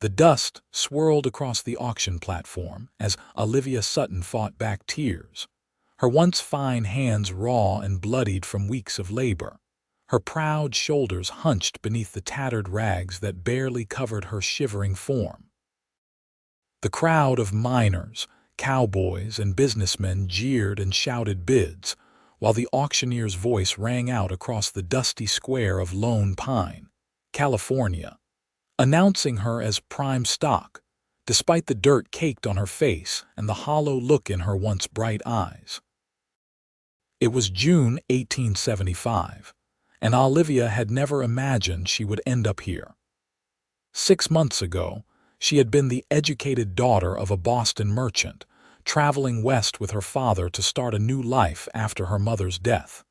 The dust swirled across the auction platform as Olivia Sutton fought back tears, her once fine hands raw and bloodied from weeks of labor, her proud shoulders hunched beneath the tattered rags that barely covered her shivering form. The crowd of miners, cowboys, and businessmen jeered and shouted bids, while the auctioneer's voice rang out across the dusty square of Lone Pine, California, announcing her as prime stock, despite the dirt caked on her face and the hollow look in her once bright eyes. It was June 1875, and Olivia had never imagined she would end up here. 6 months ago, she had been the educated daughter of a Boston merchant, traveling west with her father to start a new life after her mother's death.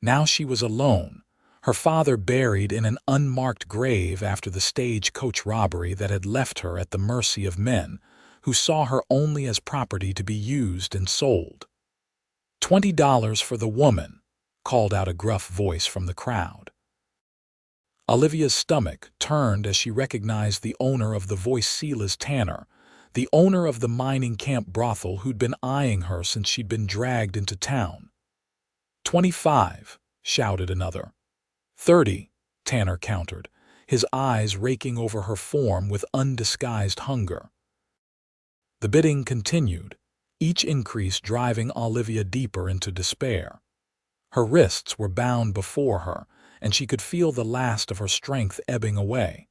Now she was alone, her father buried in an unmarked grave after the stagecoach robbery that had left her at the mercy of men who saw her only as property to be used and sold. $20 for the woman, called out a gruff voice from the crowd. Olivia's stomach turned as she recognized the owner of the voice Silas Tanner, the owner of the mining camp brothel who'd been eyeing her since she'd been dragged into town. 25, shouted another. 30, Tanner countered, his eyes raking over her form with undisguised hunger. The bidding continued, each increase driving Olivia deeper into despair. Her wrists were bound before her, and she could feel the last of her strength ebbing away.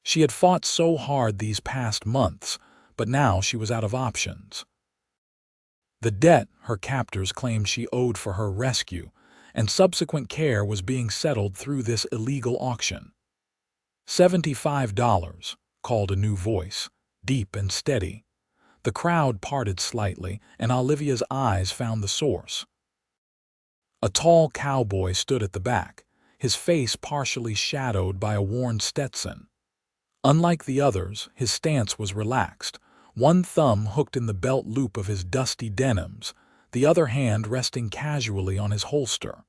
She had fought so hard these past months, but now she was out of options. The debt her captors claimed she owed for her rescue and subsequent care was being settled through this illegal auction. $75, called a new voice, deep and steady. The crowd parted slightly, and Olivia's eyes found the source. A tall cowboy stood at the back, his face partially shadowed by a worn Stetson. Unlike the others, his stance was relaxed, one thumb hooked in the belt loop of his dusty denims, the other hand resting casually on his holster.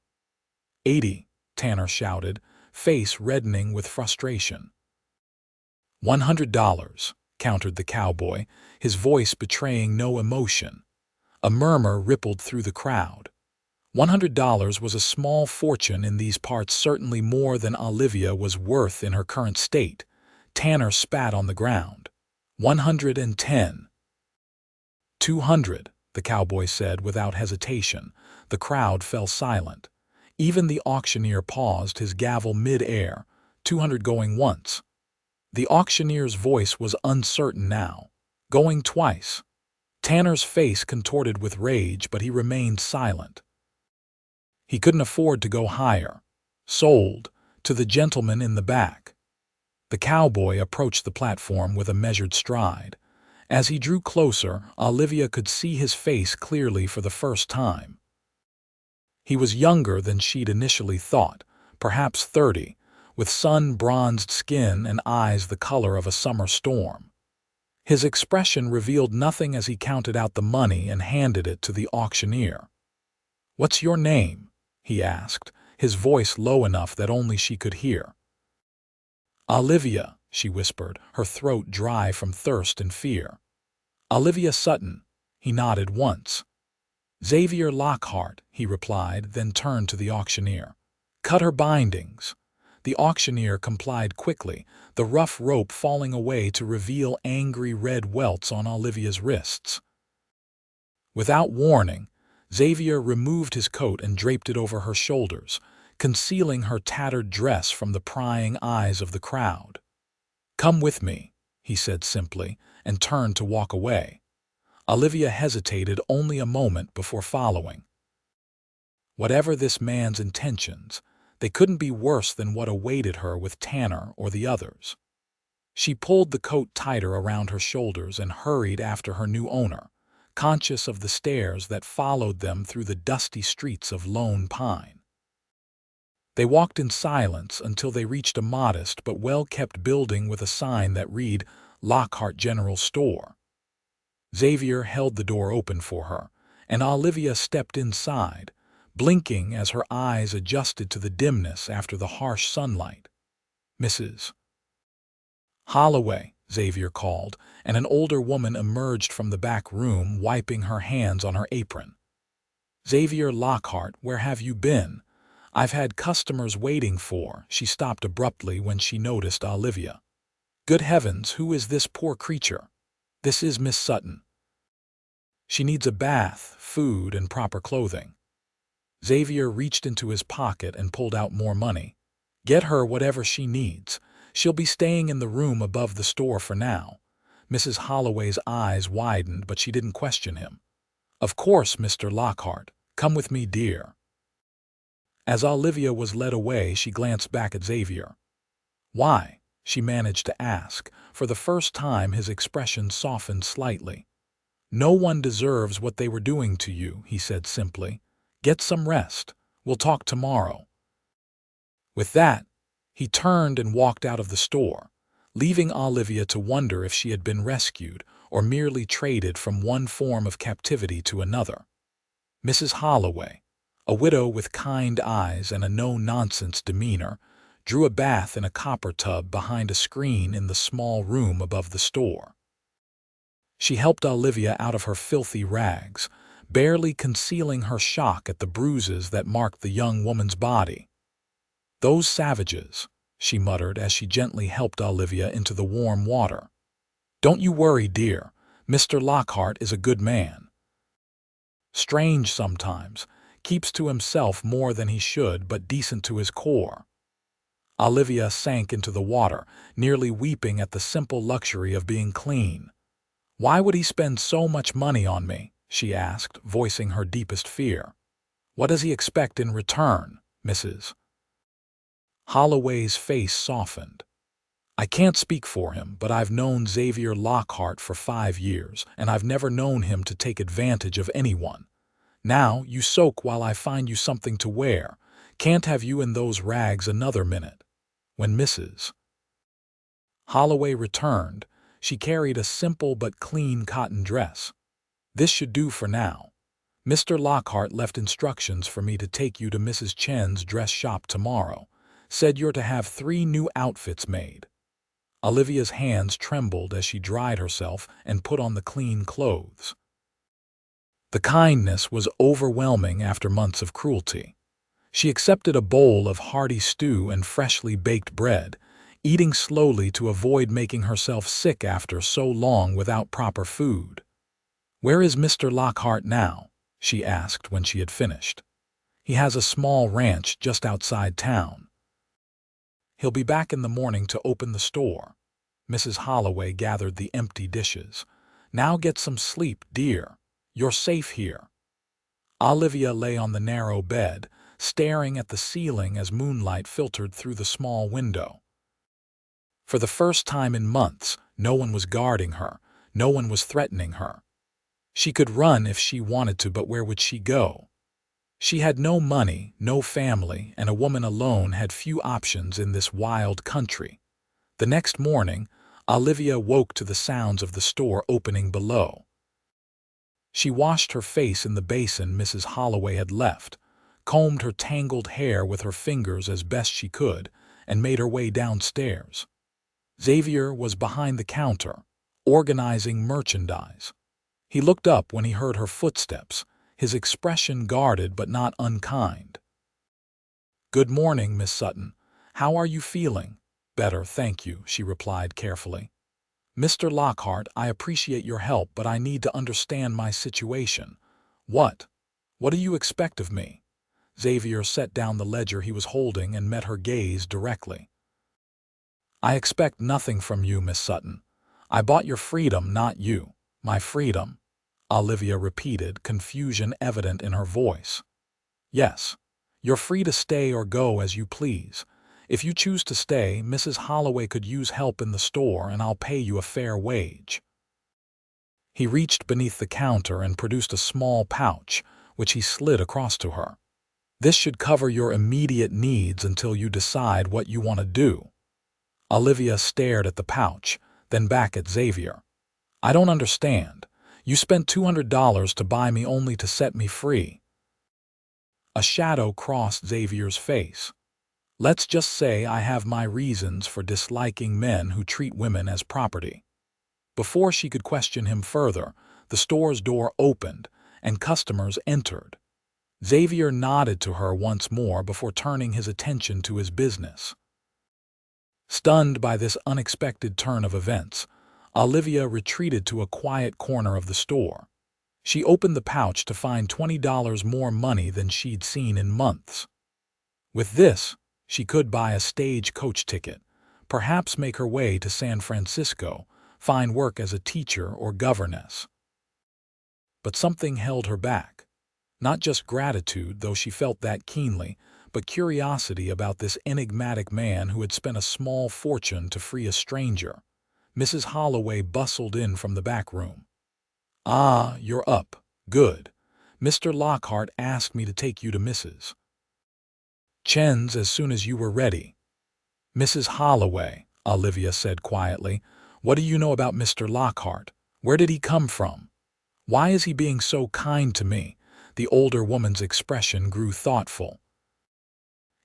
80, Tanner shouted, face reddening with frustration. $100, countered the cowboy, his voice betraying no emotion. A murmur rippled through the crowd. $100 was a small fortune in these parts, certainly more than Olivia was worth in her current state. Tanner spat on the ground. 110. 200, the cowboy said without hesitation. The crowd fell silent. Even the auctioneer paused his gavel mid-air, 200 going once. The auctioneer's voice was uncertain now, going twice. Tanner's face contorted with rage, but he remained silent. He couldn't afford to go higher. Sold, to the gentleman in the back. The cowboy approached the platform with a measured stride. As he drew closer, Olivia could see his face clearly for the first time. He was younger than she'd initially thought, perhaps 30, with sun-bronzed skin and eyes the color of a summer storm. His expression revealed nothing as he counted out the money and handed it to the auctioneer. "What's your name?" he asked, his voice low enough that only she could hear. "Olivia," she whispered, her throat dry from thirst and fear. "Olivia Sutton," he nodded once. "Xavier Lockhart," he replied, then turned to the auctioneer. "Cut her bindings." The auctioneer complied quickly, the rough rope falling away to reveal angry red welts on Olivia's wrists. Without warning, Xavier removed his coat and draped it over her shoulders, concealing her tattered dress from the prying eyes of the crowd. "Come with me," he said simply, and turned to walk away. Olivia hesitated only a moment before following. Whatever this man's intentions, they couldn't be worse than what awaited her with Tanner or the others. She pulled the coat tighter around her shoulders and hurried after her new owner, conscious of the stares that followed them through the dusty streets of Lone Pine. They walked in silence until they reached a modest but well-kept building with a sign that read, "Lockhart General Store." Xavier held the door open for her, and Olivia stepped inside, blinking as her eyes adjusted to the dimness after the harsh sunlight. "Mrs. "Holloway," Xavier called, and an older woman emerged from the back room, wiping her hands on her apron. "Xavier Lockhart, where have you been? I've had customers waiting for—" She stopped abruptly when she noticed Olivia. "Good heavens, who is this poor creature?" "This is Miss Sutton. She needs a bath, food, and proper clothing." Xavier reached into his pocket and pulled out more money. "Get her whatever she needs. She'll be staying in the room above the store for now." Mrs. Holloway's eyes widened, but she didn't question him. "Of course, Mr. Lockhart. Come with me, dear." As Olivia was led away, she glanced back at Xavier. "Why?" she managed to ask. For the first time, his expression softened slightly. "No one deserves what they were doing to you," he said simply. "Get some rest. We'll talk tomorrow." With that, he turned and walked out of the store, leaving Olivia to wonder if she had been rescued or merely traded from one form of captivity to another. Mrs. Holloway, a widow with kind eyes and a no-nonsense demeanor, drew a bath in a copper tub behind a screen in the small room above the store. She helped Olivia out of her filthy rags, barely concealing her shock at the bruises that marked the young woman's body. "Those savages," she muttered as she gently helped Olivia into the warm water. "Don't you worry, dear. Mr. Lockhart is a good man. Strange sometimes, keeps to himself more than he should, but decent to his core." Olivia sank into the water, nearly weeping at the simple luxury of being clean. "Why would he spend so much money on me?" she asked, voicing her deepest fear. "What does he expect in return, Mrs.?" Holloway's face softened. "I can't speak for him, but I've known Xavier Lockhart for 5 years, and I've never known him to take advantage of anyone. Now, you soak while I find you something to wear. Can't have you in those rags another minute." When Mrs. Holloway returned, she carried a simple but clean cotton dress. "This should do for now. Mr. Lockhart left instructions for me to take you to Mrs. Chen's dress shop tomorrow. Said you're to have 3 new outfits made." Olivia's hands trembled as she dried herself and put on the clean clothes. The kindness was overwhelming after months of cruelty. She accepted a bowl of hearty stew and freshly baked bread, eating slowly to avoid making herself sick after so long without proper food. "Where is Mr. Lockhart now?" she asked when she had finished. "He has a small ranch just outside town. He'll be back in the morning to open the store." Mrs. Holloway gathered the empty dishes. "Now get some sleep, dear. You're safe here." Olivia lay on the narrow bed, staring at the ceiling as moonlight filtered through the small window. For the first time in months, no one was guarding her, no one was threatening her. She could run if she wanted to, but where would she go? She had no money, no family, and a woman alone had few options in this wild country. The next morning, Olivia woke to the sounds of the store opening below. She washed her face in the basin Mrs. Holloway had left, combed her tangled hair with her fingers as best she could, and made her way downstairs. Xavier was behind the counter, organizing merchandise. He looked up when he heard her footsteps, his expression guarded but not unkind. "Good morning, Miss Sutton. How are you feeling?" "Better, thank you," she replied carefully. "Mr. Lockhart, I appreciate your help, but I need to understand my situation." "What? What do you expect of me?" Xavier set down the ledger he was holding and met her gaze directly. "I expect nothing from you, Miss Sutton. I bought your freedom, not you." "My freedom?" Olivia repeated, confusion evident in her voice. "Yes. You're free to stay or go as you please. If you choose to stay, Mrs. Holloway could use help in the store, and I'll pay you a fair wage." He reached beneath the counter and produced a small pouch, which he slid across to her. "This should cover your immediate needs until you decide what you want to do." Olivia stared at the pouch, then back at Xavier. "I don't understand. You spent $200 to buy me only to set me free." A shadow crossed Xavier's face. Let's just say I have my reasons for disliking men who treat women as property." Before she could question him further, the store's door opened and customers entered. Xavier nodded to her once more before turning his attention to his business. Stunned by this unexpected turn of events, Olivia retreated to a quiet corner of the store. She opened the pouch to find $20 more money than she'd seen in months. With this, she could buy a stagecoach ticket, perhaps make her way to San Francisco, find work as a teacher or governess. But something held her back. Not just gratitude, though she felt that keenly, but curiosity about this enigmatic man who had spent a small fortune to free a stranger. Mrs. Holloway bustled in from the back room. "Ah, you're up. Good. Mr. Lockhart asked me to take you to Mrs. Chen's as soon as you were ready." "Mrs. Holloway," Olivia said quietly, "what do you know about Mr. Lockhart? Where did he come from? Why is he being so kind to me?" The older woman's expression grew thoughtful.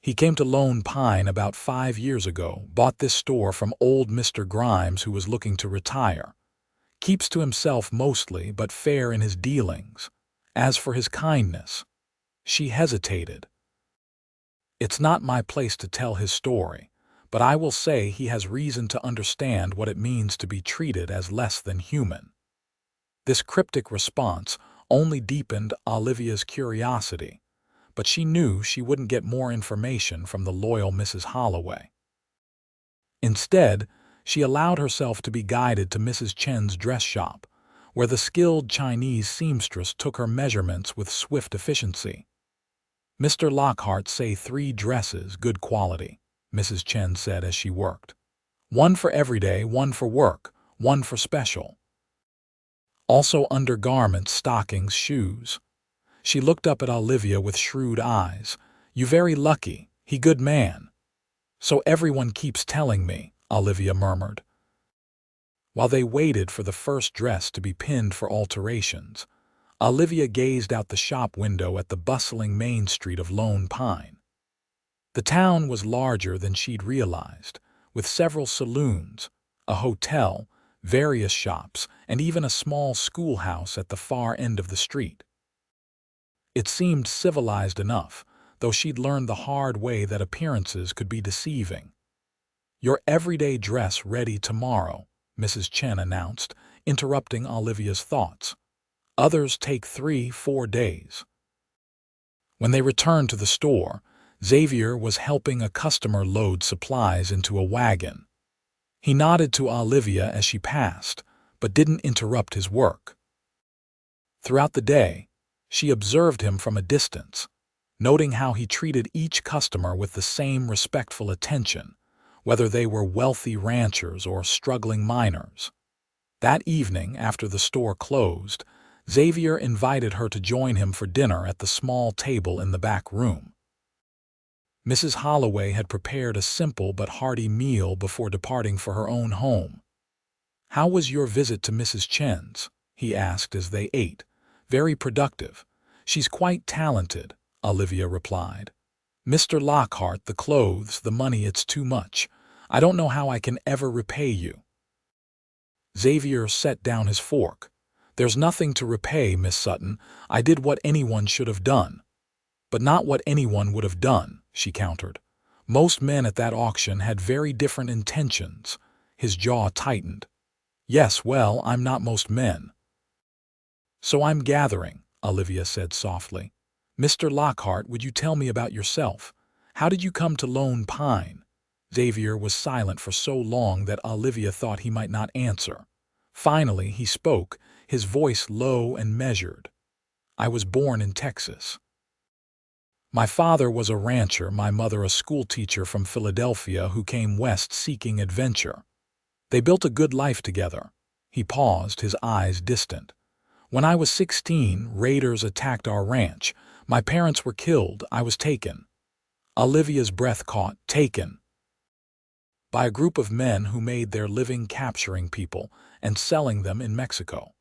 "He came to Lone Pine about 5 years ago, bought this store from old Mr. Grimes, who was looking to retire. Keeps to himself mostly, but fair in his dealings. As for his kindness—" She hesitated. "It's not my place to tell his story, but I will say he has reason to understand what it means to be treated as less than human." This cryptic response only deepened Olivia's curiosity, but she knew she wouldn't get more information from the loyal Mrs. Holloway. Instead, she allowed herself to be guided to Mrs. Chen's dress shop, where the skilled Chinese seamstress took her measurements with swift efficiency. "Mr. Lockhart say 3 dresses, good quality," Mrs. Chen said as she worked. "One for everyday, one for work, one for special. Also undergarments, stockings, shoes." She looked up at Olivia with shrewd eyes. "You very lucky, he good man." "So everyone keeps telling me," Olivia murmured. While they waited for the first dress to be pinned for alterations, Olivia gazed out the shop window at the bustling main street of Lone Pine. The town was larger than she'd realized, with several saloons, a hotel, various shops, and even a small schoolhouse at the far end of the street. It seemed civilized enough, though she'd learned the hard way that appearances could be deceiving. "Your everyday dress ready tomorrow," Mrs. Chen announced, interrupting Olivia's thoughts. "Others take 3-4 days." When they returned to the store, Xavier was helping a customer load supplies into a wagon. He nodded to Olivia as she passed, but didn't interrupt his work. Throughout the day, she observed him from a distance, noting how he treated each customer with the same respectful attention, whether they were wealthy ranchers or struggling miners. That evening, after the store closed, Xavier invited her to join him for dinner at the small table in the back room. Mrs. Holloway had prepared a simple but hearty meal before departing for her own home. "How was your visit to Mrs. Chen's?" he asked as they ate. "Very productive. She's quite talented," Olivia replied. "Mr. Lockhart, the clothes, the money, it's too much. I don't know how I can ever repay you." Xavier set down his fork. "There's nothing to repay, Miss Sutton. I did what anyone should have done." "But not what anyone would have done," she countered. "Most men at that auction had very different intentions." His jaw tightened. "Yes, well, I'm not most men." "So I'm gathering," Olivia said softly. "Mr. Lockhart, would you tell me about yourself? How did you come to Lone Pine?" Xavier was silent for so long that Olivia thought he might not answer. Finally, he spoke, his voice low and measured. "I was born in Texas. My father was a rancher, my mother a schoolteacher from Philadelphia who came west seeking adventure. They built a good life together." He paused, his eyes distant. "When I was 16, raiders attacked our ranch. My parents were killed. I was taken." Olivia's breath caught. "Taken?" "By a group of men who made their living capturing people and selling them in Mexico.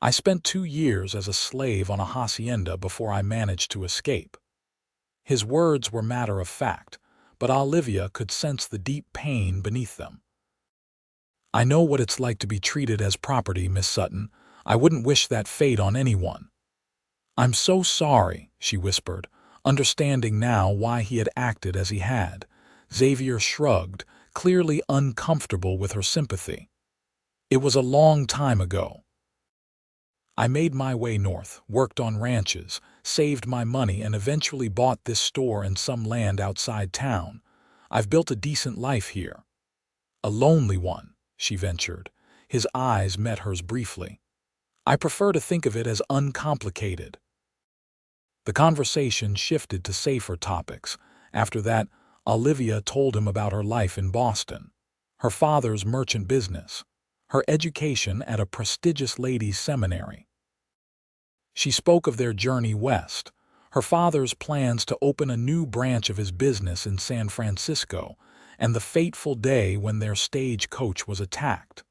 I spent 2 years as a slave on a hacienda before I managed to escape." His words were matter of fact, but Olivia could sense the deep pain beneath them. "I know what it's like to be treated as property, Miss Sutton. I wouldn't wish that fate on anyone." "I'm so sorry," she whispered, understanding now why he had acted as he had. Xavier shrugged, clearly uncomfortable with her sympathy. "It was a long time ago. I made my way north, worked on ranches, saved my money, and eventually bought this store and some land outside town. I've built a decent life here." "A lonely one," she ventured. His eyes met hers briefly. "I prefer to think of it as uncomplicated." The conversation shifted to safer topics. After that, Olivia told him about her life in Boston, her father's merchant business, her education at a prestigious ladies' seminary. She spoke of their journey west, her father's plans to open a new branch of his business in San Francisco, and the fateful day when their stagecoach was attacked.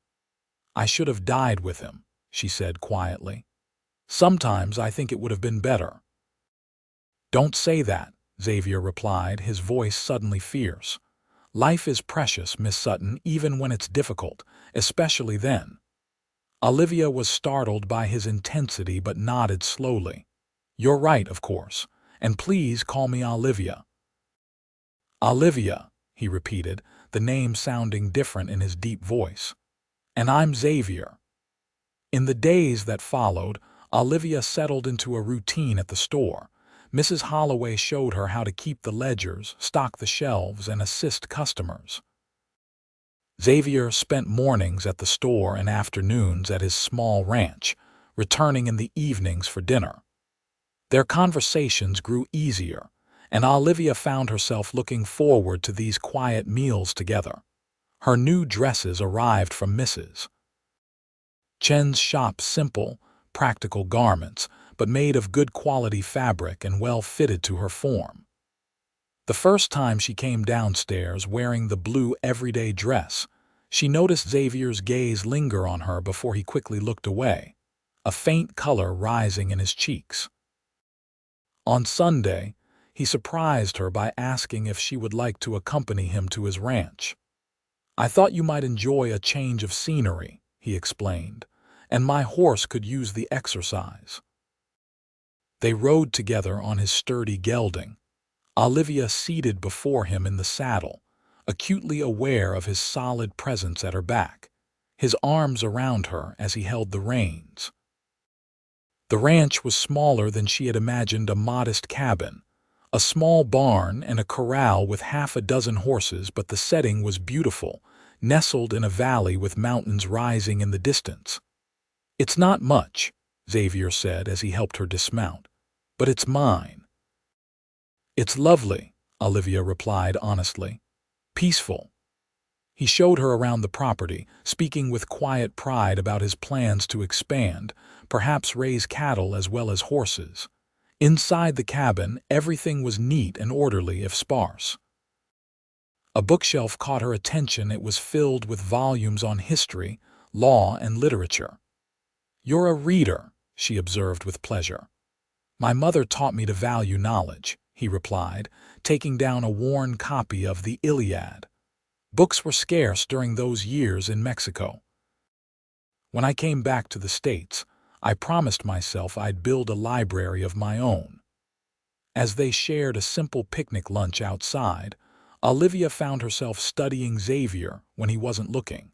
"I should have died with him," she said quietly. "Sometimes I think it would have been better." "Don't say that," Xavier replied, his voice suddenly fierce. "Life is precious, Miss Sutton, even when it's difficult, especially then." Olivia was startled by his intensity but nodded slowly. "You're right, of course, and please call me Olivia." "Olivia," he repeated, the name sounding different in his deep voice. "And I'm Xavier." In the days that followed, Olivia settled into a routine at the store. Mrs. Holloway showed her how to keep the ledgers, stock the shelves, and assist customers. Xavier spent mornings at the store and afternoons at his small ranch, returning in the evenings for dinner. Their conversations grew easier, and Olivia found herself looking forward to these quiet meals together. Her new dresses arrived from Mrs. Chen's shop, simple, practical garments, but made of good quality fabric and well fitted to her form. The first time she came downstairs wearing the blue everyday dress, she noticed Xavier's gaze linger on her before he quickly looked away, a faint color rising in his cheeks. On Sunday, he surprised her by asking if she would like to accompany him to his ranch. "I thought you might enjoy a change of scenery," he explained, "and my horse could use the exercise." They rode together on his sturdy gelding, Olivia seated before him in the saddle, acutely aware of his solid presence at her back, his arms around her as he held the reins. The ranch was smaller than she had imagined, a modest cabin, a small barn and a corral with half a dozen horses, but the setting was beautiful, nestled in a valley with mountains rising in the distance. "It's not much," Xavier said as he helped her dismount, "but it's mine." "It's lovely," Olivia replied honestly. "Peaceful." He showed her around the property, speaking with quiet pride about his plans to expand, perhaps raise cattle as well as horses. Inside the cabin, everything was neat and orderly if sparse. A bookshelf caught her attention. It was filled with volumes on history, law, and literature. "You're a reader," she observed with pleasure. "My mother taught me to value knowledge," he replied, taking down a worn copy of the Iliad. Books were scarce during those years in Mexico. "When I came back to the States, I promised myself I'd build a library of my own." As they shared a simple picnic lunch outside, Olivia found herself studying Xavier when he wasn't looking.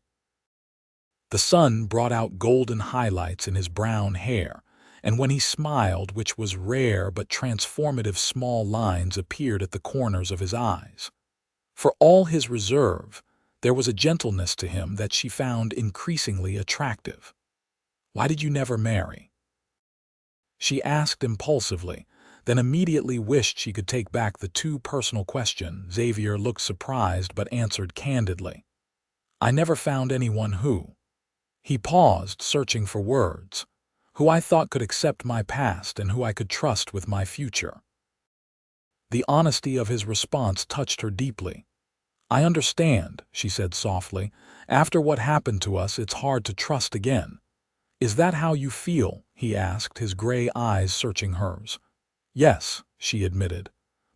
The sun brought out golden highlights in his brown hair, and when he smiled, which was rare but transformative, small lines appeared at the corners of his eyes. For all his reserve, there was a gentleness to him that she found increasingly attractive. "Why did you never marry?" she asked impulsively, then immediately wished she could take back the too personal question. Xavier looked surprised but answered candidly, "I never found anyone who—" He paused, searching for words. "Who I thought could accept my past and who I could trust with my future." The honesty of his response touched her deeply. "I understand," she said softly. "After what happened to us, it's hard to trust again." "Is that how you feel?" he asked, his gray eyes searching hers. "Yes," she admitted,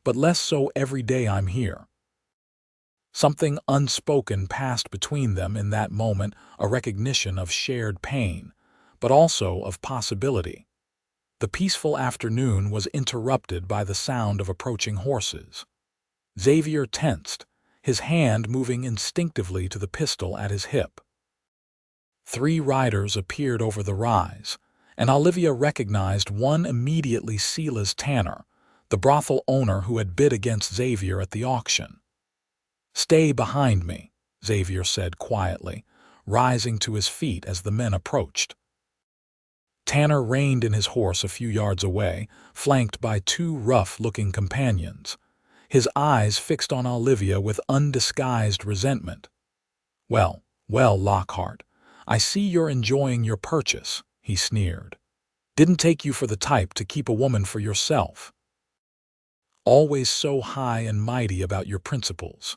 "but less so every day I'm here." Something unspoken passed between them in that moment, a recognition of shared pain, but also of possibility. The peaceful afternoon was interrupted by the sound of approaching horses. Xavier tensed, his hand moving instinctively to the pistol at his hip. 3 riders appeared over the rise, and Olivia recognized one immediately: Silas Tanner, the brothel owner who had bid against Xavier at the auction. "Stay behind me," Xavier said quietly, rising to his feet as the men approached. Tanner reined in his horse a few yards away, flanked by 2 rough-looking companions, his eyes fixed on Olivia with undisguised resentment. "Well, well, Lockhart, I see you're enjoying your purchase," he sneered. "Didn't take you for the type to keep a woman for yourself. Always so high and mighty about your principles."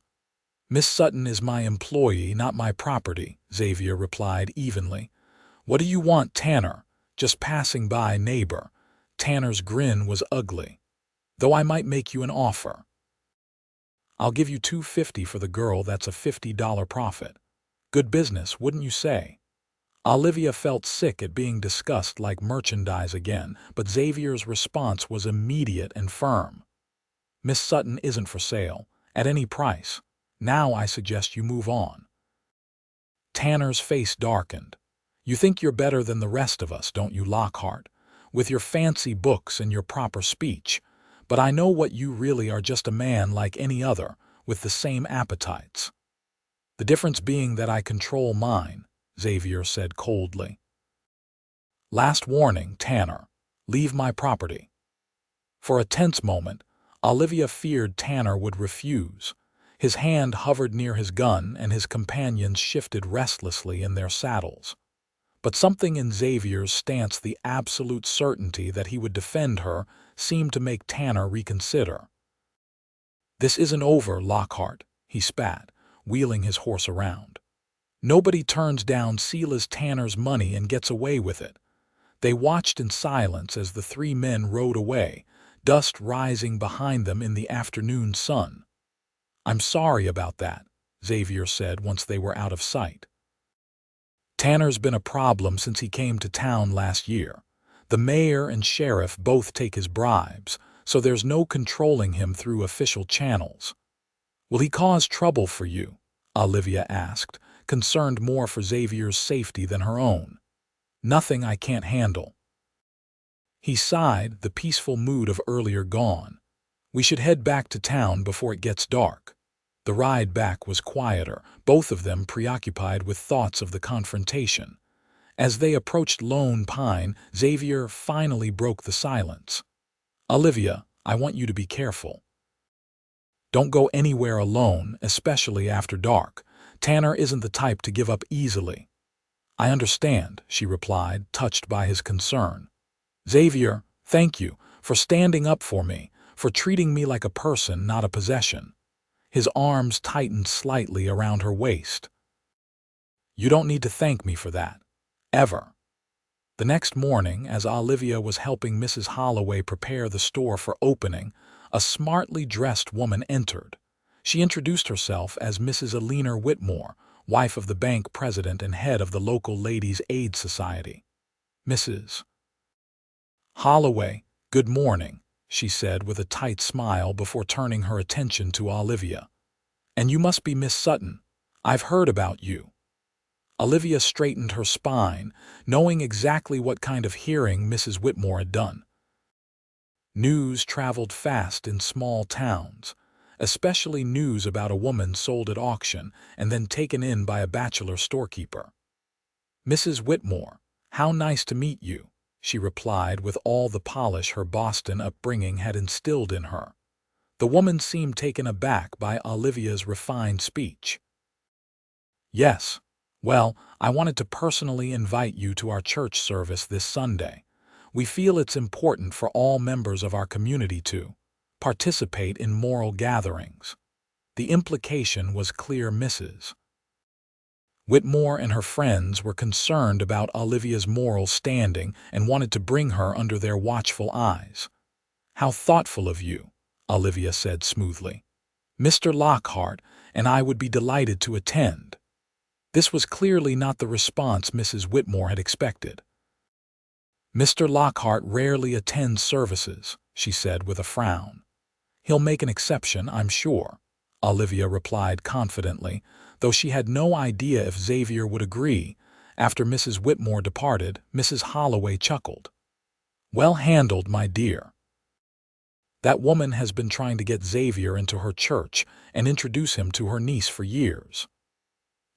"Miss Sutton is my employee, not my property," Xavier replied evenly. "What do you want, Tanner? Just passing by, neighbor." Tanner's grin was ugly. "Though I might make you an offer. I'll give you $250 for the girl. That's a $50 profit. Good business, wouldn't you say?" Olivia felt sick at being discussed like merchandise again, but Xavier's response was immediate and firm. "Miss Sutton isn't for sale, at any price. Now I suggest you move on." Tanner's face darkened. "You think you're better than the rest of us, don't you, Lockhart? With your fancy books and your proper speech. But I know what you really are: just a man like any other, with the same appetites. The difference being that I control mine," Xavier said coldly. "Last warning, Tanner. Leave my property." For a tense moment, Olivia feared Tanner would refuse. His hand hovered near his gun, and his companions shifted restlessly in their saddles. But something in Xavier's stance, the absolute certainty that he would defend her, seemed to make Tanner reconsider. "This isn't over, Lockhart," he spat, wheeling his horse around. "Nobody turns down Silas Tanner's money and gets away with it." They watched in silence as the 3 men rode away, dust rising behind them in the afternoon sun. "I'm sorry about that," Xavier said once they were out of sight. "Tanner's been a problem since he came to town last year. The mayor and sheriff both take his bribes, so there's no controlling him through official channels." "Will he cause trouble for you?" Olivia asked, concerned more for Xavier's safety than her own. "Nothing I can't handle." He sighed, the peaceful mood of earlier gone. "We should head back to town before it gets dark." The ride back was quieter, both of them preoccupied with thoughts of the confrontation. As they approached Lone Pine, Xavier finally broke the silence. "Olivia, I want you to be careful. Don't go anywhere alone, especially after dark. Tanner isn't the type to give up easily." "I understand," she replied, touched by his concern. "Xavier, thank you for standing up for me, for treating me like a person, not a possession." His arms tightened slightly around her waist. "You don't need to thank me for that. Ever." The next morning, as Olivia was helping Mrs. Holloway prepare the store for opening, a smartly dressed woman entered. She introduced herself as Mrs. Eleanor Whitmore, wife of the bank president and head of the local Ladies' Aid Society. "Mrs. Holloway, good morning," she said with a tight smile before turning her attention to Olivia. "And you must be Miss Sutton. I've heard about you." Olivia straightened her spine, knowing exactly what kind of hearing Mrs. Whitmore had done. News traveled fast in small towns, especially news about a woman sold at auction and then taken in by a bachelor storekeeper. "Mrs. Whitmore, how nice to meet you," she replied with all the polish her Boston upbringing had instilled in her. The woman seemed taken aback by Olivia's refined speech. "Yes. Well, I wanted to personally invite you to our church service this Sunday. We feel it's important for all members of our community to participate in moral gatherings." The implication was clear. Mrs. Whitmore and her friends were concerned about Olivia's moral standing and wanted to bring her under their watchful eyes. "How thoughtful of you," Olivia said smoothly. "Mr. Lockhart, and I would be delighted to attend." This was clearly not the response Mrs. Whitmore had expected. "Mr. Lockhart rarely attends services," she said with a frown. "He'll make an exception, I'm sure," Olivia replied confidently, though she had no idea if Xavier would agree. After Mrs. Whitmore departed, Mrs. Holloway chuckled. "Well handled, my dear. That woman has been trying to get Xavier into her church and introduce him to her niece for years."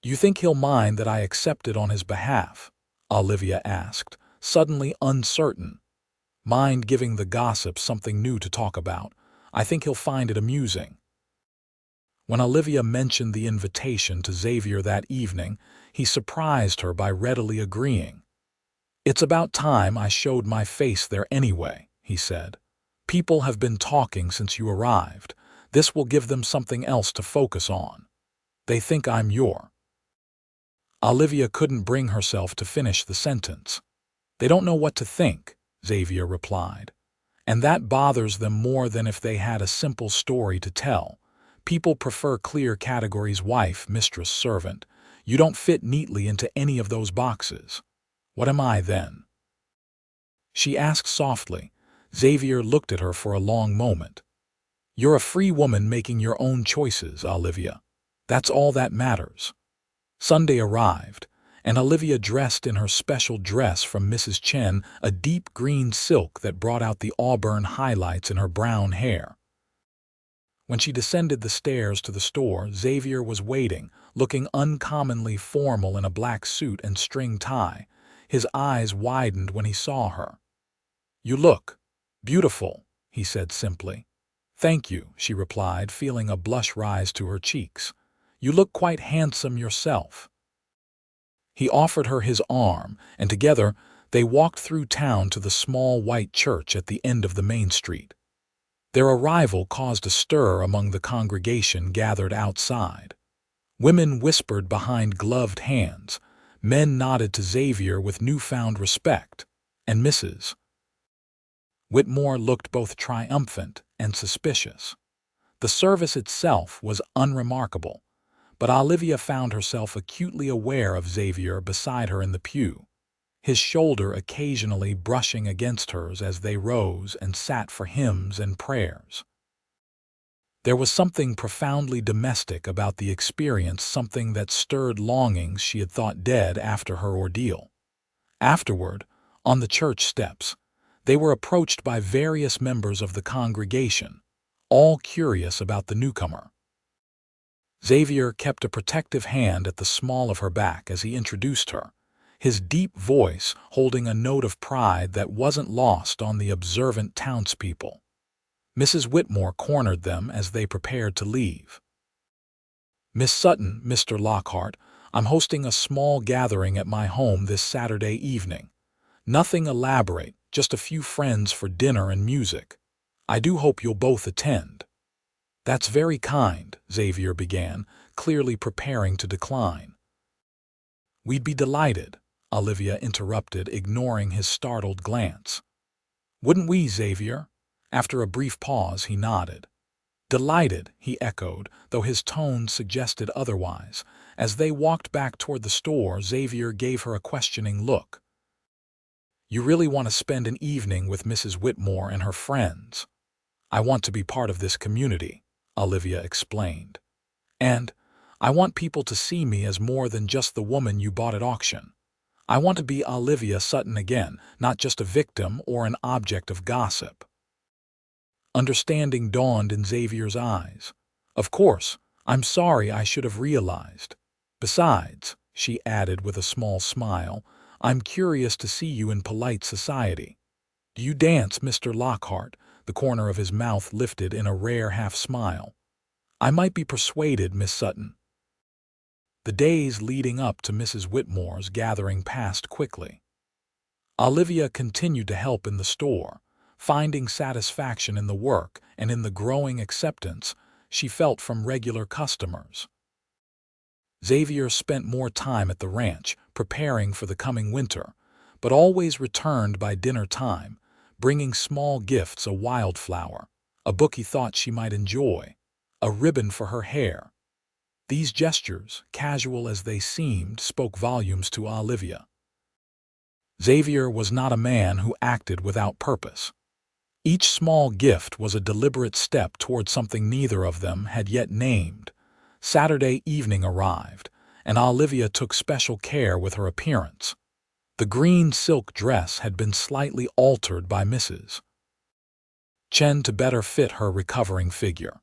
"You think he'll mind that I accepted on his behalf?" Olivia asked, suddenly uncertain. "Mind giving the gossip something new to talk about? I think he'll find it amusing." When Olivia mentioned the invitation to Xavier that evening, he surprised her by readily agreeing. "It's about time I showed my face there anyway," he said. "People have been talking since you arrived. This will give them something else to focus on. They think I'm your—" Olivia couldn't bring herself to finish the sentence. "They don't know what to think," Xavier replied. "And that bothers them more than if they had a simple story to tell. People prefer clear categories: wife, mistress, servant. You don't fit neatly into any of those boxes. What am I then?" she asked softly. Xavier looked at her for a long moment. "You're a free woman making your own choices, Olivia. That's all that matters." Sunday arrived, and Olivia dressed in her special dress from Mrs. Chen, a deep green silk that brought out the auburn highlights in her brown hair. When she descended the stairs to the store, Xavier was waiting, looking uncommonly formal in a black suit and string tie. His eyes widened when he saw her. "You look beautiful," he said simply. "Thank you," she replied, feeling a blush rise to her cheeks. "You look quite handsome yourself." He offered her his arm, and together they walked through town to the small white church at the end of the main street. Their arrival caused a stir among the congregation gathered outside. Women whispered behind gloved hands, men nodded to Xavier with newfound respect, and Mrs. Whitmore looked both triumphant and suspicious. The service itself was unremarkable, but Olivia found herself acutely aware of Xavier beside her in the pew, his shoulder occasionally brushing against hers as they rose and sat for hymns and prayers. There was something profoundly domestic about the experience, something that stirred longings she had thought dead after her ordeal. Afterward, on the church steps, they were approached by various members of the congregation, all curious about the newcomer. Xavier kept a protective hand at the small of her back as he introduced her, his deep voice holding a note of pride that wasn't lost on the observant townspeople. Mrs. Whitmore cornered them as they prepared to leave. "Miss Sutton, Mr. Lockhart, I'm hosting a small gathering at my home this Saturday evening. Nothing elaborate, just a few friends for dinner and music. I do hope you'll both attend." "That's very kind," Xavier began, clearly preparing to decline. "We'd be delighted," Olivia interrupted, ignoring his startled glance. "Wouldn't we, Xavier?" After a brief pause, he nodded. "Delighted," he echoed, though his tone suggested otherwise. As they walked back toward the store, Xavier gave her a questioning look. "You really want to spend an evening with Mrs. Whitmore and her friends?" "I want to be part of this community," Olivia explained. "And I want people to see me as more than just the woman you bought at auction. I want to be Olivia Sutton again, not just a victim or an object of gossip." Understanding dawned in Xavier's eyes. "Of course, I'm sorry, I should have realized. Besides," she added with a small smile, "I'm curious to see you in polite society. Do you dance, Mr. Lockhart?" The corner of his mouth lifted in a rare half-smile. "I might be persuaded, Miss Sutton." The days leading up to Mrs. Whitmore's gathering passed quickly. Olivia continued to help in the store, finding satisfaction in the work and in the growing acceptance she felt from regular customers. Xavier spent more time at the ranch, preparing for the coming winter, but always returned by dinner time, bringing small gifts: a wildflower, a book he thought she might enjoy, a ribbon for her hair. These gestures, casual as they seemed, spoke volumes to Olivia. Xavier was not a man who acted without purpose. Each small gift was a deliberate step toward something neither of them had yet named. Saturday evening arrived, and Olivia took special care with her appearance. The green silk dress had been slightly altered by Mrs. Chen to better fit her recovering figure.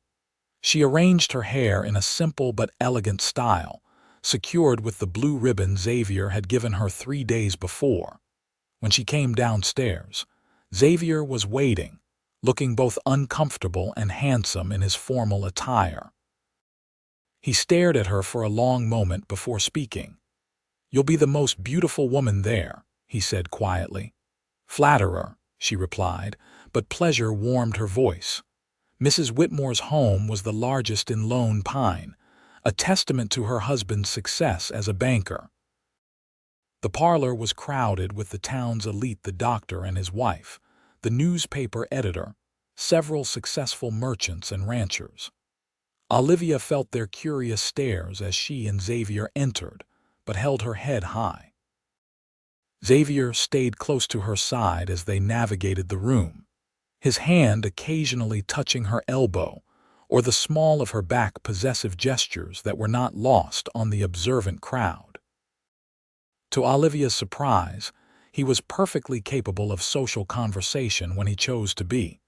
She arranged her hair in a simple but elegant style, secured with the blue ribbon Xavier had given her 3 days before. When she came downstairs, Xavier was waiting, looking both uncomfortable and handsome in his formal attire. He stared at her for a long moment before speaking. "You'll be the most beautiful woman there," he said quietly. "Flatterer," she replied, but pleasure warmed her voice. Mrs. Whitmore's home was the largest in Lone Pine, a testament to her husband's success as a banker. The parlor was crowded with the town's elite, the doctor and his wife, the newspaper editor, several successful merchants and ranchers. Olivia felt their curious stares as she and Xavier entered, but held her head high. Xavier stayed close to her side as they navigated the room, his hand occasionally touching her elbow or the small of her back, possessive gestures that were not lost on the observant crowd. To Olivia's surprise, he was perfectly capable of social conversation when he chose to be,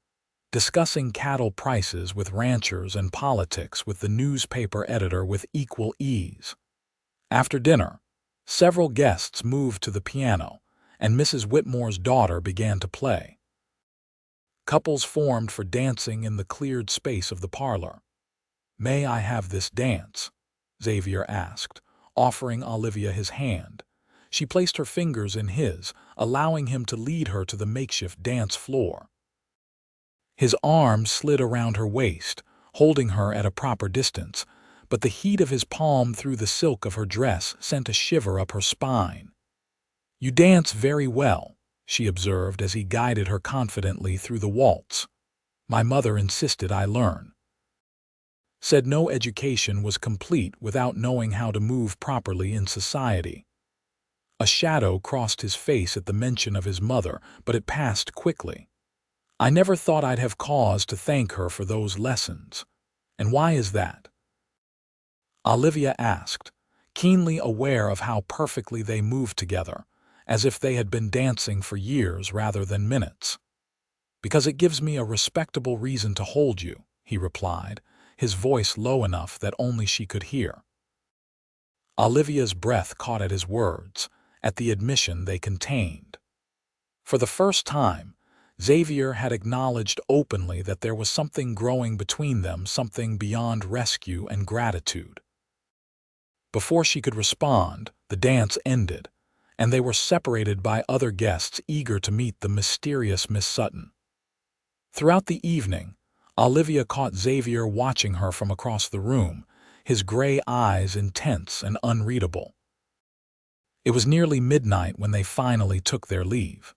discussing cattle prices with ranchers and politics with the newspaper editor with equal ease. After dinner, several guests moved to the piano, and Mrs. Whitmore's daughter began to play. Couples formed for dancing in the cleared space of the parlor. "May I have this dance?" Xavier asked, offering Olivia his hand. She placed her fingers in his, allowing him to lead her to the makeshift dance floor. His arm slid around her waist, holding her at a proper distance, but the heat of his palm through the silk of her dress sent a shiver up her spine. "You dance very well," she observed as he guided her confidently through the waltz. "My mother insisted I learn. Said no education was complete without knowing how to move properly in society." A shadow crossed his face at the mention of his mother, but it passed quickly. "I never thought I'd have cause to thank her for those lessons. And why is that?" Olivia asked, keenly aware of how perfectly they moved together, as if they had been dancing for years rather than minutes. "Because it gives me a respectable reason to hold you," he replied, his voice low enough that only she could hear. Olivia's breath caught at his words, at the admission they contained. For the first time, Xavier had acknowledged openly that there was something growing between them, something beyond rescue and gratitude. Before she could respond, the dance ended, and they were separated by other guests eager to meet the mysterious Miss Sutton. Throughout the evening, Olivia caught Xavier watching her from across the room, his gray eyes intense and unreadable. It was nearly midnight when they finally took their leave.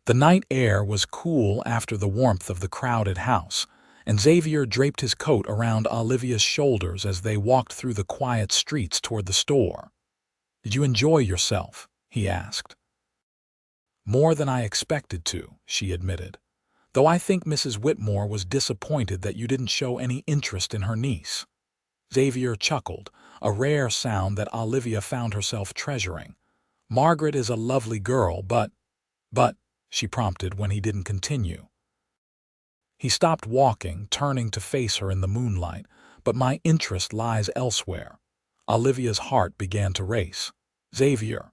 The night air was cool after the warmth of the crowded house, and Xavier draped his coat around Olivia's shoulders as they walked through the quiet streets toward the store. "Did you enjoy yourself?" he asked. "More than I expected to," she admitted, "though I think Mrs. Whitmore was disappointed that you didn't show any interest in her niece." Xavier chuckled, a rare sound that Olivia found herself treasuring. "Margaret is a lovely girl, but, she prompted when he didn't continue. He stopped walking, turning to face her in the moonlight. "But my interest lies elsewhere." Olivia's heart began to race. "Xavier."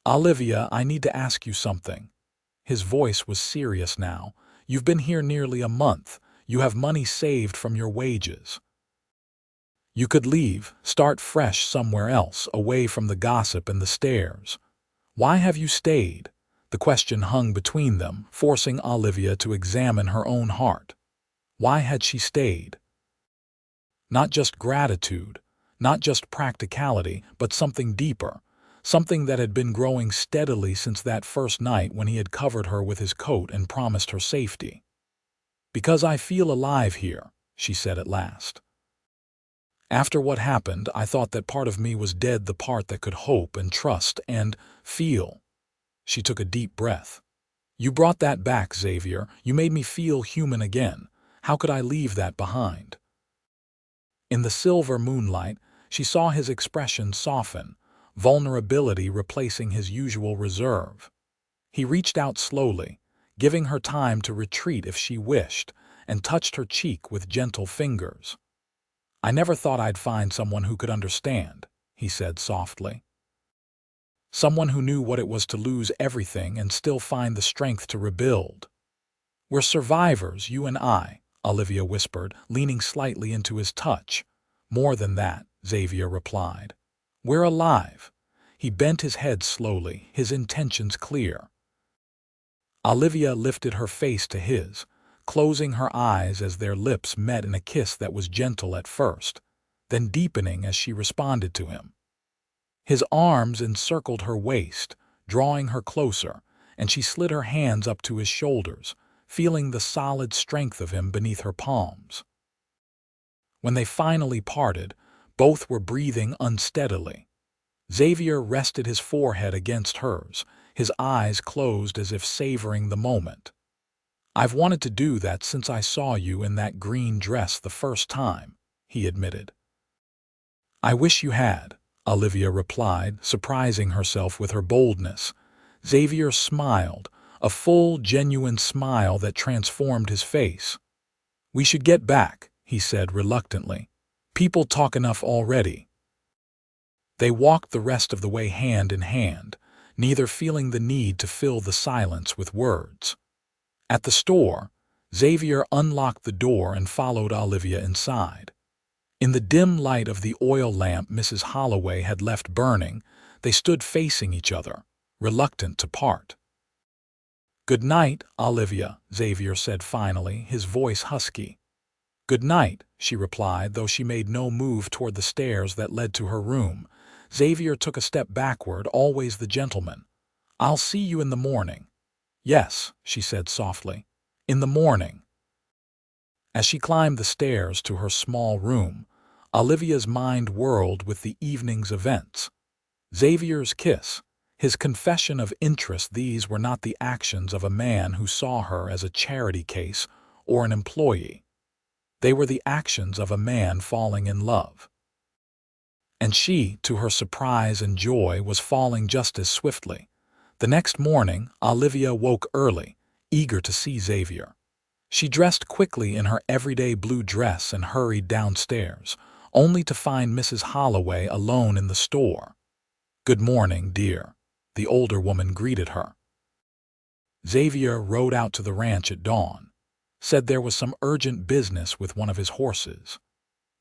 "Olivia, I need to ask you something." His voice was serious now. "You've been here nearly a month. You have money saved from your wages. You could leave, start fresh somewhere else, away from the gossip and the stares. Why have you stayed?" The question hung between them, forcing Olivia to examine her own heart. Why had she stayed? Not just gratitude, not just practicality, but something deeper, something that had been growing steadily since that first night when he had covered her with his coat and promised her safety. "Because I feel alive here," she said at last. After what happened, I thought that part of me was dead, the part that could hope and trust and feel." She took a deep breath. "You brought that back, Xavier. You made me feel human again. How could I leave that behind?" In the silver moonlight, she saw his expression soften, vulnerability replacing his usual reserve. He reached out slowly, giving her time to retreat if she wished, and touched her cheek with gentle fingers. "I never thought I'd find someone who could understand," he said softly. "Someone who knew what it was to lose everything and still find the strength to rebuild." "We're survivors, you and I," Olivia whispered, leaning slightly into his touch. "More than that," Xavier replied. "We're alive." He bent his head slowly, his intentions clear. Olivia lifted her face to his, closing her eyes as their lips met in a kiss that was gentle at first, then deepening as she responded to him. His arms encircled her waist, drawing her closer, and she slid her hands up to his shoulders, feeling the solid strength of him beneath her palms. When they finally parted, both were breathing unsteadily. Xavier rested his forehead against hers, his eyes closed as if savoring the moment. "I've wanted to do that since I saw you in that green dress the first time," he admitted. "I wish you had," Olivia replied, surprising herself with her boldness. Xavier smiled, a full, genuine smile that transformed his face. "We should get back," he said reluctantly. "People talk enough already." They walked the rest of the way hand in hand, neither feeling the need to fill the silence with words. At the store, Xavier unlocked the door and followed Olivia inside. In the dim light of the oil lamp Mrs. Holloway had left burning, they stood facing each other, reluctant to part. "Good night, Olivia," Xavier said finally, his voice husky. "Good night," she replied, though she made no move toward the stairs that led to her room. Xavier took a step backward, always the gentleman. "I'll see you in the morning." "Yes," she said softly. "In the morning." As she climbed the stairs to her small room, Olivia's mind whirled with the evening's events. Xavier's kiss, his confession of interest, these were not the actions of a man who saw her as a charity case or an employee. They were the actions of a man falling in love. And she, to her surprise and joy, was falling just as swiftly. The next morning, Olivia woke early, eager to see Xavier. She dressed quickly in her everyday blue dress and hurried downstairs, only to find Mrs. Holloway alone in the store. "Good morning, dear," the older woman greeted her. Xavier rode out to the ranch at dawn, said there was some urgent business with one of his horses.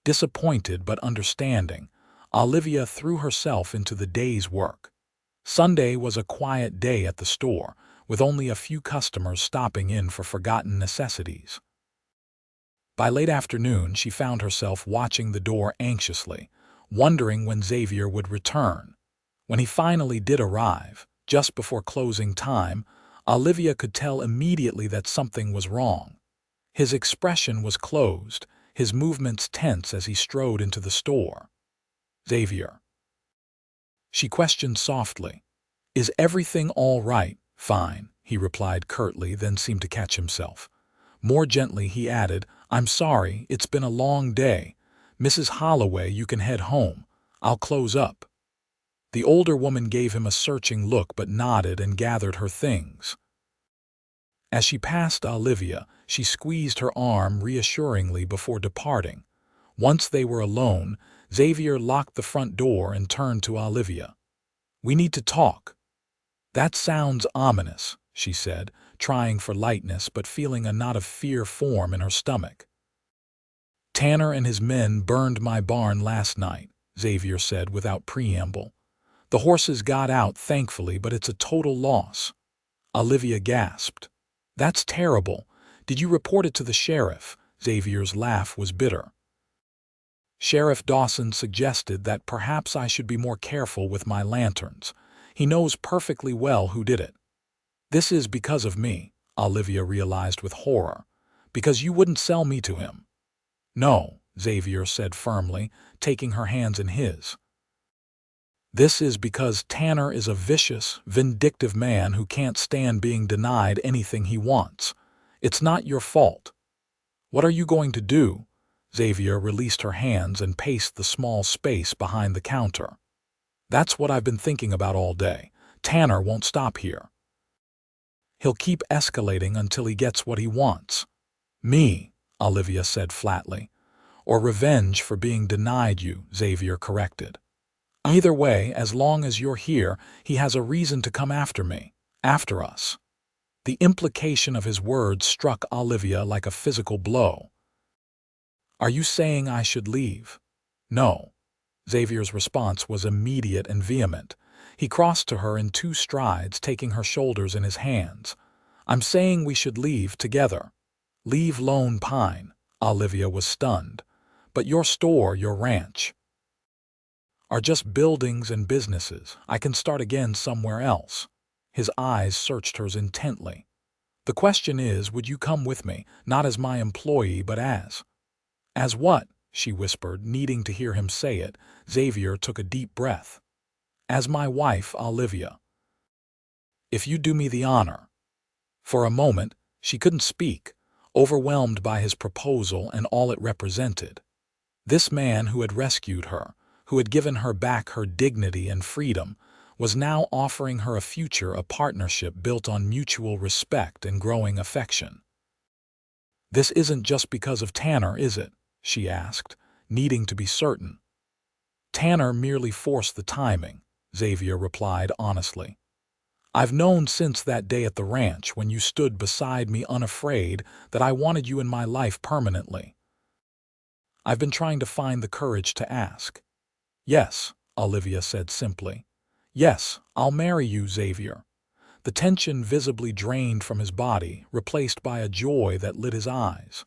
Disappointed but understanding, Olivia threw herself into the day's work. Sunday was a quiet day at the store, with only a few customers stopping in for forgotten necessities. By late afternoon, she found herself watching the door anxiously, wondering when Xavier would return. When he finally did arrive, just before closing time, Olivia could tell immediately that something was wrong. His expression was closed, his movements tense as he strode into the store. "Xavier," she questioned softly. "Is everything all right?" "Fine," he replied curtly, then seemed to catch himself. More gently he added, "I'm sorry, it's been a long day. Mrs. Holloway, you can head home. I'll close up." The older woman gave him a searching look but nodded and gathered her things. As she passed Olivia, she squeezed her arm reassuringly before departing. Once they were alone, Xavier locked the front door and turned to Olivia. "We need to talk." "That sounds ominous," she said, trying for lightness but feeling a knot of fear form in her stomach. "Tanner and his men burned my barn last night," Xavier said without preamble. "The horses got out, thankfully, but it's a total loss." Olivia gasped. "That's terrible. Did you report it to the sheriff?" Xavier's laugh was bitter. "Sheriff Dawson suggested that perhaps I should be more careful with my lanterns. He knows perfectly well who did it." "This is because of me," Olivia realized with horror. "Because you wouldn't sell me to him." "No," Xavier said firmly, taking her hands in his. This is because Tanner is a vicious, vindictive man who can't stand being denied anything he wants. It's not your fault. What are you going to do? Xavier released her hands and paced the small space behind the counter. That's what I've been thinking about all day. Tanner won't stop here. He'll keep escalating until he gets what he wants. Me, Olivia said flatly. Or revenge for being denied you, Xavier corrected. Either way, as long as you're here, he has a reason to come after me, after us. The implication of his words struck Olivia like a physical blow. Are you saying I should leave? No. Xavier's response was immediate and vehement. He crossed to her in 2 strides, taking her shoulders in his hands. I'm saying we should leave together. Leave Lone Pine. Olivia was stunned. But your store, your ranch, are just buildings and businesses. I can start again somewhere else. His eyes searched hers intently. The question is, would you come with me, not as my employee, but as... As what? She whispered, needing to hear him say it. Xavier took a deep breath. As my wife, Olivia. If you do me the honor. For a moment, she couldn't speak, overwhelmed by his proposal and all it represented. This man who had rescued her, who had given her back her dignity and freedom, was now offering her a future, a partnership built on mutual respect and growing affection. This isn't just because of Tanner, is it? She asked, needing to be certain. Tanner merely forced the timing, Xavier replied honestly. I've known since that day at the ranch when you stood beside me unafraid that I wanted you in my life permanently. I've been trying to find the courage to ask. Yes, Olivia said simply. Yes, I'll marry you, Xavier. The tension visibly drained from his body, replaced by a joy that lit his eyes.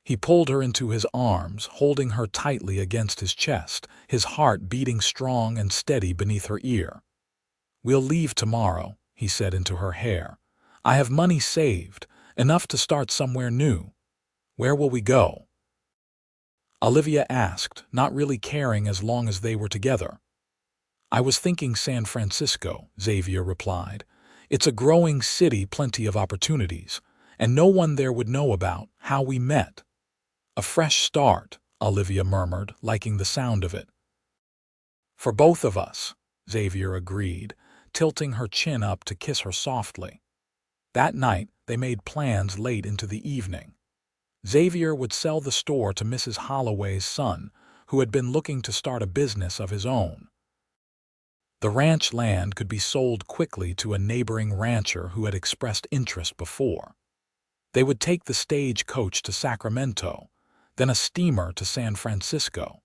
He pulled her into his arms, holding her tightly against his chest, his heart beating strong and steady beneath her ear. We'll leave tomorrow, he said into her hair. I have money saved, enough to start somewhere new. Where will we go? Olivia asked, not really caring as long as they were together. I was thinking San Francisco, Xavier replied. It's a growing city, plenty of opportunities, and no one there would know about how we met. A fresh start, Olivia murmured, liking the sound of it. For both of us, Xavier agreed, tilting her chin up to kiss her softly. That night, they made plans late into the evening. Xavier would sell the store to Mrs. Holloway's son, who had been looking to start a business of his own. The ranch land could be sold quickly to a neighboring rancher who had expressed interest before. They would take the stagecoach to Sacramento, then a steamer to San Francisco.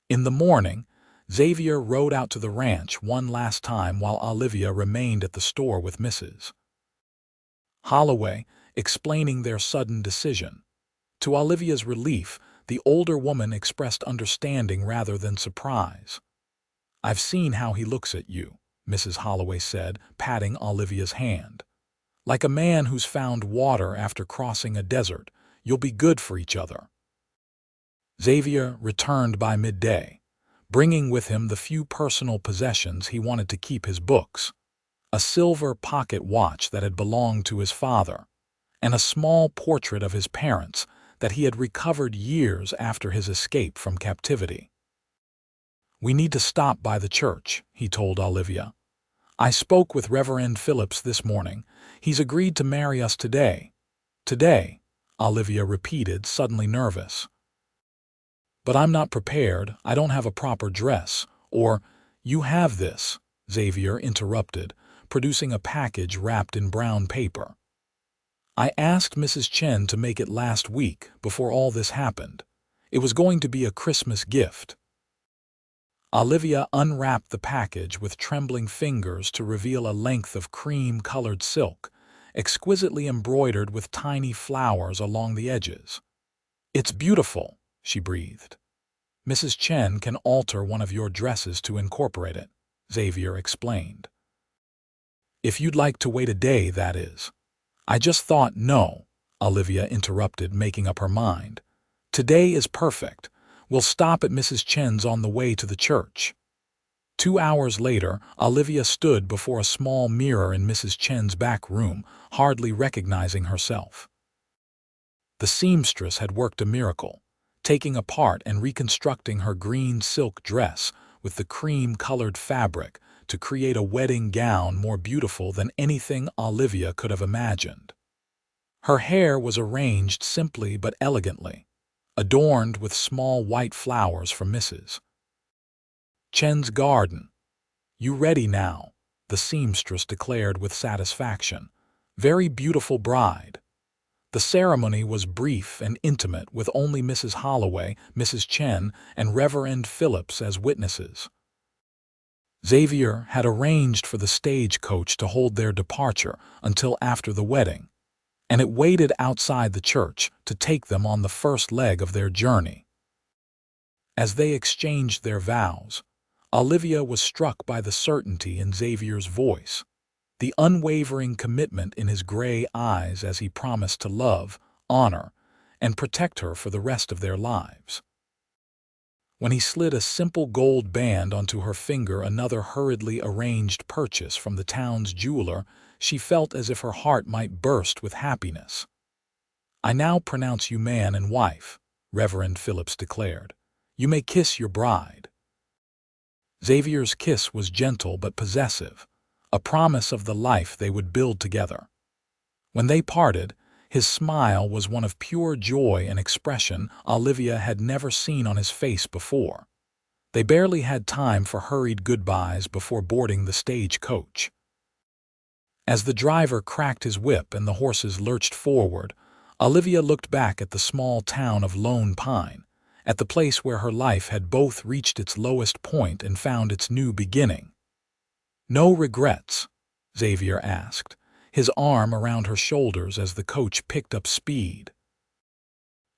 In the morning, Xavier rode out to the ranch one last time while Olivia remained at the store with Mrs. Holloway, explaining their sudden decision. To Olivia's relief, the older woman expressed understanding rather than surprise. I've seen how he looks at you, Mrs. Holloway said, patting Olivia's hand. Like a man who's found water after crossing a desert, you'll be good for each other. Xavier returned by midday, bringing with him the few personal possessions he wanted to keep: his books, a silver pocket watch that had belonged to his father, and a small portrait of his parents that he had recovered years after his escape from captivity. We need to stop by the church, he told Olivia. I spoke with Reverend Phillips this morning. He's agreed to marry us today. Today, Olivia repeated, suddenly nervous. But I'm not prepared. I don't have a proper dress. Or, you have this, Xavier interrupted, producing a package wrapped in brown paper. I asked Mrs. Chen to make it last week, before all this happened. It was going to be a Christmas gift. Olivia unwrapped the package with trembling fingers to reveal a length of cream-colored silk, exquisitely embroidered with tiny flowers along the edges. It's beautiful, she breathed. Mrs. Chen can alter one of your dresses to incorporate it, Xavier explained. If you'd like to wait a day, that is. I just thought, no, Olivia interrupted, making up her mind. Today is perfect. We'll stop at Mrs. Chen's on the way to the church." 2 hours later, Olivia stood before a small mirror in Mrs. Chen's back room, hardly recognizing herself. The seamstress had worked a miracle, taking apart and reconstructing her green silk dress with the cream-colored fabric to create a wedding gown more beautiful than anything Olivia could have imagined. Her hair was arranged simply but elegantly, adorned with small white flowers from Mrs. Chen's garden. "You ready now?" the seamstress declared with satisfaction. "Very beautiful bride." The ceremony was brief and intimate, with only Mrs. Holloway, Mrs. Chen, and Reverend Phillips as witnesses. Xavier had arranged for the stagecoach to hold their departure until after the wedding, and it waited outside the church to take them on the first leg of their journey. As they exchanged their vows, Olivia was struck by the certainty in Xavier's voice, the unwavering commitment in his gray eyes as he promised to love, honor, and protect her for the rest of their lives. When he slid a simple gold band onto her finger, another hurriedly arranged purchase from the town's jeweler, she felt as if her heart might burst with happiness. "I now pronounce you man and wife," Reverend Phillips declared. "You may kiss your bride." Xavier's kiss was gentle but possessive, a promise of the life they would build together. When they parted, his smile was one of pure joy, an expression Olivia had never seen on his face before. They barely had time for hurried goodbyes before boarding the stagecoach. As the driver cracked his whip and the horses lurched forward, Olivia looked back at the small town of Lone Pine, at the place where her life had both reached its lowest point and found its new beginning. "No regrets?" Xavier asked, his arm around her shoulders as the coach picked up speed.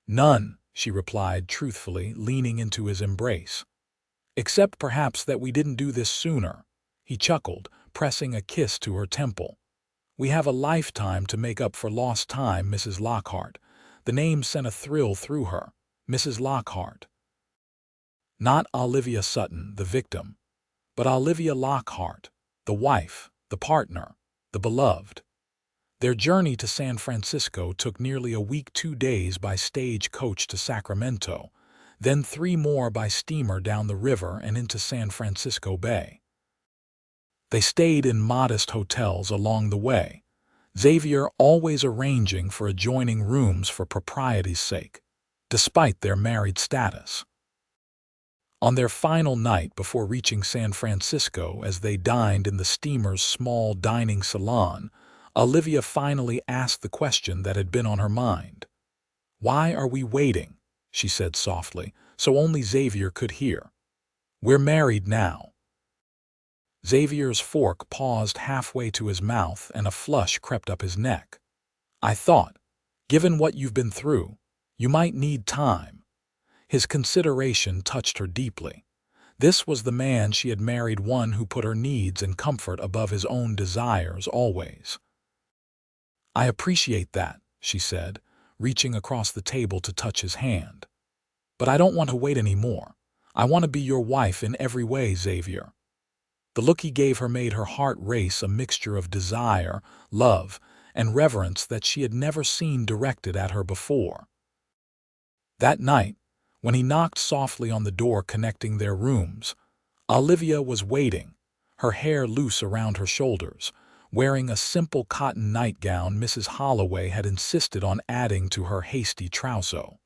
"None," she replied truthfully, leaning into his embrace. "Except perhaps that we didn't do this sooner," he chuckled, pressing a kiss to her temple. "We have a lifetime to make up for lost time, Mrs. Lockhart." The name sent a thrill through her. Mrs. Lockhart. Not Olivia Sutton, the victim, but Olivia Lockhart, the wife, the partner, the beloved. Their journey to San Francisco took nearly a week, 2 days by stagecoach to Sacramento, then 3 more by steamer down the river and into San Francisco Bay. They stayed in modest hotels along the way, Xavier always arranging for adjoining rooms for propriety's sake, despite their married status. On their final night before reaching San Francisco, as they dined in the steamer's small dining salon, Olivia finally asked the question that had been on her mind. "Why are we waiting?" she said softly, so only Xavier could hear. "We're married now." Xavier's fork paused halfway to his mouth and a flush crept up his neck. "I thought, given what you've been through, you might need time." His consideration touched her deeply. This was the man she had married, one who put her needs and comfort above his own desires always. "I appreciate that," she said, reaching across the table to touch his hand. "But I don't want to wait anymore. I want to be your wife in every way, Xavier." The look he gave her made her heart race, a mixture of desire, love, and reverence that she had never seen directed at her before. That night, when he knocked softly on the door connecting their rooms, Olivia was waiting, her hair loose around her shoulders, wearing a simple cotton nightgown Mrs. Holloway had insisted on adding to her hasty trousseau.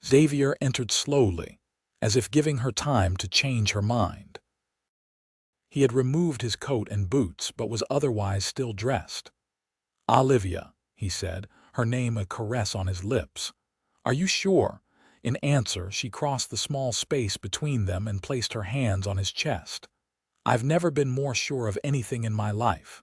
Xavier entered slowly, as if giving her time to change her mind. He had removed his coat and boots but was otherwise still dressed. "Olivia," he said, her name a caress on his lips. "Are you sure?" In answer, she crossed the small space between them and placed her hands on his chest. "I've never been more sure of anything in my life."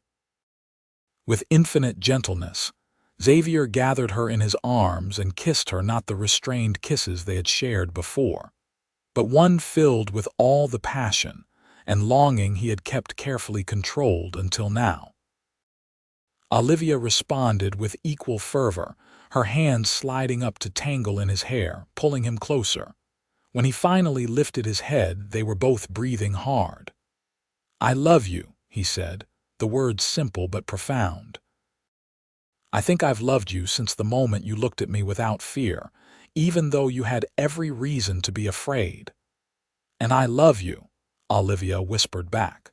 With infinite gentleness, Xavier gathered her in his arms and kissed her, not the restrained kisses they had shared before, but one filled with all the passion and longing he had kept carefully controlled until now. Olivia responded with equal fervor, her hands sliding up to tangle in his hair, pulling him closer. When he finally lifted his head, they were both breathing hard. "I love you," he said, the words simple but profound. "I think I've loved you since the moment you looked at me without fear, even though you had every reason to be afraid." "And I love you," Olivia whispered back,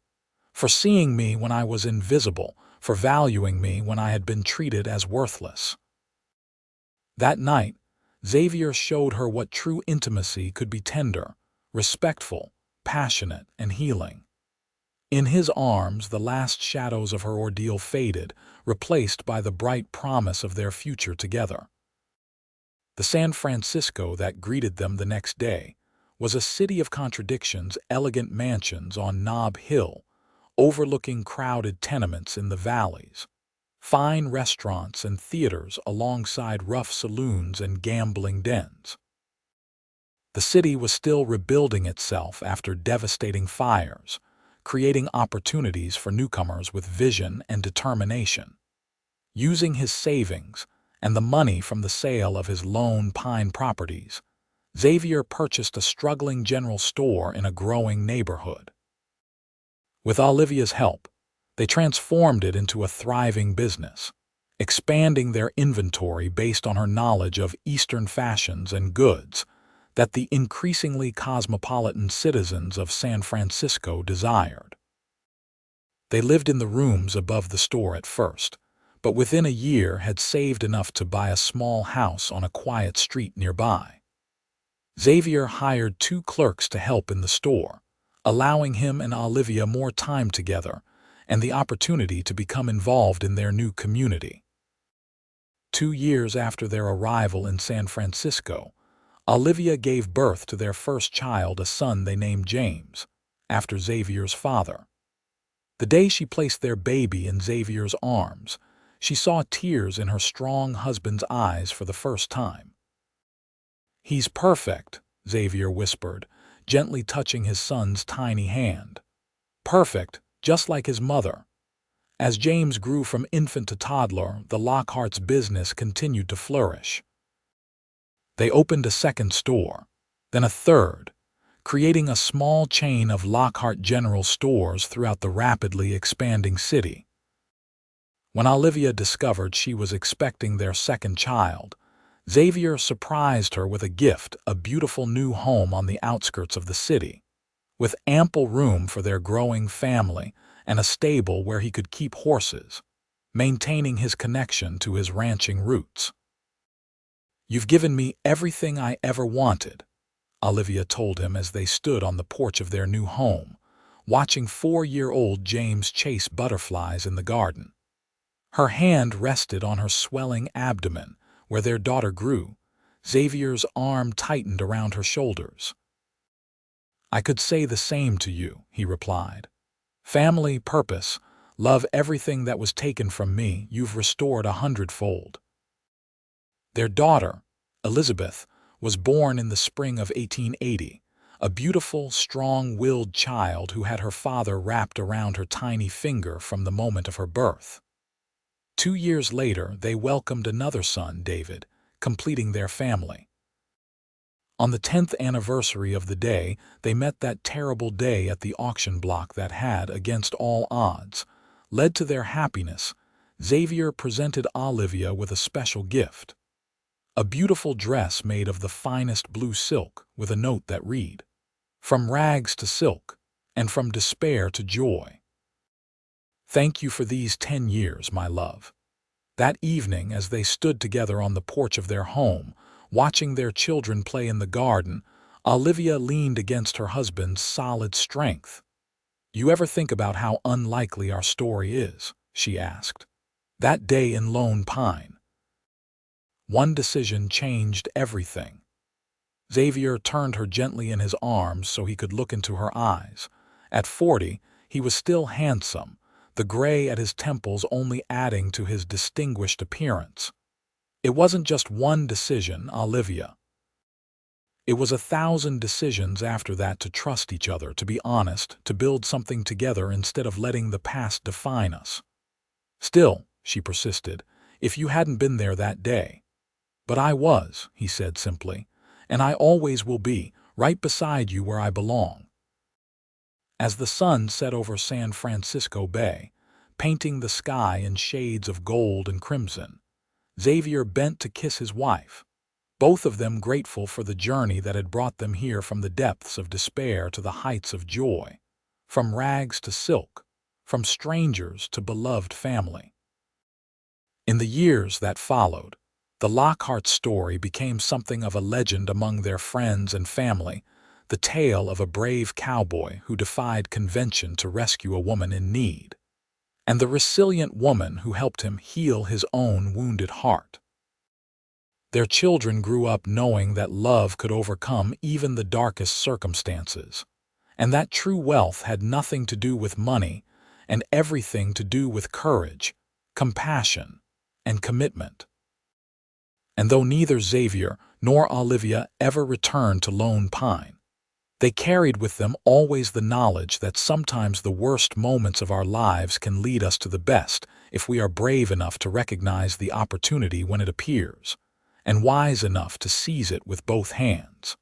"for seeing me when I was invisible, for valuing me when I had been treated as worthless." That night, Xavier showed her what true intimacy could be: tender, respectful, passionate, and healing. In his arms, the last shadows of her ordeal faded, replaced by the bright promise of their future together. The San Francisco that greeted them the next day was a city of contradictions: elegant mansions on Nob Hill, overlooking crowded tenements in the valleys, fine restaurants and theaters alongside rough saloons and gambling dens. The city was still rebuilding itself after devastating fires, creating opportunities for newcomers with vision and determination. Using his savings and the money from the sale of his Lone Pine properties, Xavier purchased a struggling general store in a growing neighborhood. With Olivia's help, they transformed it into a thriving business, expanding their inventory based on her knowledge of Eastern fashions and goods that the increasingly cosmopolitan citizens of San Francisco desired. They lived in the rooms above the store at first, but within a year had saved enough to buy a small house on a quiet street nearby. Xavier hired 2 clerks to help in the store, allowing him and Olivia more time together and the opportunity to become involved in their new community. 2 years after their arrival in San Francisco, Olivia gave birth to their first child, a son they named James, after Xavier's father. The day she placed their baby in Xavier's arms, she saw tears in her strong husband's eyes for the first time. "He's perfect," Xavier whispered, gently touching his son's tiny hand. "Perfect, just like his mother." As James grew from infant to toddler, the Lockharts' business continued to flourish. They opened a second store, then a third, creating a small chain of Lockhart General stores throughout the rapidly expanding city. When Olivia discovered she was expecting their second child, Xavier surprised her with a gift: a beautiful new home on the outskirts of the city, with ample room for their growing family and a stable where he could keep horses, maintaining his connection to his ranching roots. "You've given me everything I ever wanted," Olivia told him as they stood on the porch of their new home, watching 4-year-old James chase butterflies in the garden. Her hand rested on her swelling abdomen, where their daughter grew. Xavier's arm tightened around her shoulders. "I could say the same to you," he replied. "Family, purpose, love, everything that was taken from me, you've restored 100-fold." Their daughter, Elizabeth, was born in the spring of 1880, a beautiful, strong-willed child who had her father wrapped around her tiny finger from the moment of her birth. 2 years later, they welcomed another son, David, completing their family. On the 10th anniversary of the day, they met that terrible day at the auction block that had, against all odds, led to their happiness. Xavier presented Olivia with a special gift: a beautiful dress made of the finest blue silk, with a note that read, "From rags to silk, and from despair to joy. Thank you for these 10 years, my love." That evening, as they stood together on the porch of their home, watching their children play in the garden, Olivia leaned against her husband's solid strength. "You ever think about how unlikely our story is?" she asked. "That day in Lone Pine. One decision changed everything." Xavier turned her gently in his arms so he could look into her eyes. At 40, he was still handsome, the gray at his temples only adding to his distinguished appearance. "It wasn't just one decision, Olivia. It was 1,000 decisions after that: to trust each other, to be honest, to build something together instead of letting the past define us." Still, she persisted, if you hadn't been there that day. But I was, he said simply, and I always will be, right beside you where I belong. As the sun set over San Francisco Bay, painting the sky in shades of gold and crimson, Xavier bent to kiss his wife, both of them grateful for the journey that had brought them here from the depths of despair to the heights of joy, from rags to silk, from strangers to beloved family. In the years that followed, the Lockhart story became something of a legend among their friends and family, the tale of a brave cowboy who defied convention to rescue a woman in need, and the resilient woman who helped him heal his own wounded heart. Their children grew up knowing that love could overcome even the darkest circumstances, and that true wealth had nothing to do with money and everything to do with courage, compassion, and commitment. And though neither Xavier nor Olivia ever returned to Lone Pine, they carried with them always the knowledge that sometimes the worst moments of our lives can lead us to the best if we are brave enough to recognize the opportunity when it appears, and wise enough to seize it with both hands.